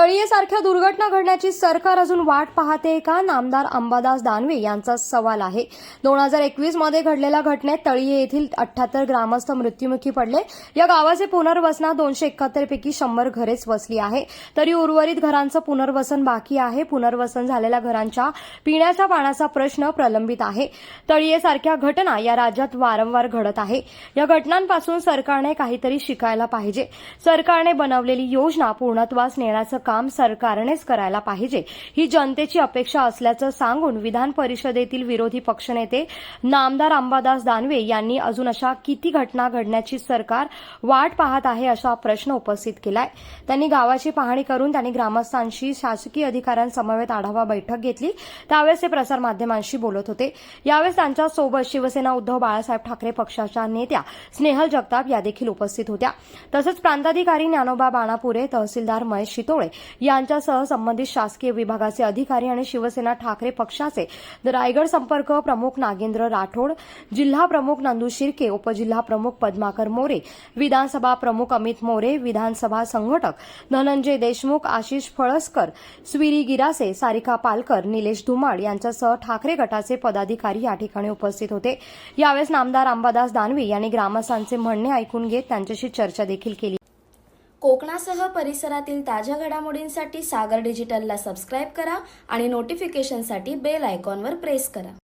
तळीयेसारख्या दुर्घटना घडण्याची सरकार अजून वाट पाहते का? नामदार अंबादास दानवे यांचा सवाल आहे। 2021 मध्ये घडलेल्या घटनेत तळीये येथील 78 ग्रामस्थ मृत्युमुखी पडले। या गावाचे पुनर्वसनात 271 पैकी 100 घरेच वसली आहे, तरी उर्वरित घरांचं पुनर्वसन बाकी आहे। पुनर्वसन झालेल्या घरांच्या पिण्याच्या पाण्याचा प्रश्न प्रलंबित आहे। तळीयेसारख्या घटना या राज्यात वारंवार घडत आहे। या घटनांपासून सरकारने काहीतरी शिकायला पाहिजे। सरकारने बनवलेली योजना पूर्णत्वास नेण्याचं काम सरकारनेच करायला पाहिजे, ही जनतेची अपेक्षा असल्याचं सांगून विधान परिषदेतील विरोधी पक्षनेते नामदार अंबादास दानवे यांनी अजून अशा किती घटना घडण्याची सरकार वाट पाहत आहे असा प्रश्न उपस्थित केलाय। त्यांनी गावाची पाहणी करून त्यांनी ग्रामस्थांशी शासकीय अधिकाऱ्यांसमवेत आढावा बैठक घेतली, त्यावेळेस ते प्रसारमाध्यमांशी बोलत होते। यावेळेस त्यांच्यासोबत शिवसेना उद्धव बाळासाहेब ठाकरे पक्षाच्या नेत्या स्नेहल जगताप या देखील उपस्थित होत्या। तसंच प्रांताधिकारी ज्ञानोबा बाणापुरे, तहसीलदार महेश शितोळे यांच्यासह संबंधित शासकीय विभागाचे अधिकारी आणि शिवसेना ठाकरे पक्षाचे रायगड संपर्क प्रमुख नागेंद्र राठोड, जिल्हा प्रमुख नंदू शिर्के, उपजिल्हा प्रमुख पद्माकर मोरे, विधानसभा प्रमुख अमित मोरे, विधानसभा संघटक धनंजय देशमुख, आशिष फळसकर, स्विरी गिरासे, सारिका पालकर, निलेश धुमाड यांच्यासह ठाकरे गटाचे पदाधिकारी या ठिकाणी उपस्थित होते। यावेळेस नामदार अंबादास दानवे यांनी ग्रामस्थांचे म्हणणे ऐकून घेत त्यांच्याशी चर्चा देखील केली। कोकणासह परिसरातील ताज्या घडामोडींसाठी सागर डिजिटलला सबस्क्राईब करा आणि नोटिफिकेशनसाठी बेल आयकॉनवर प्रेस करा।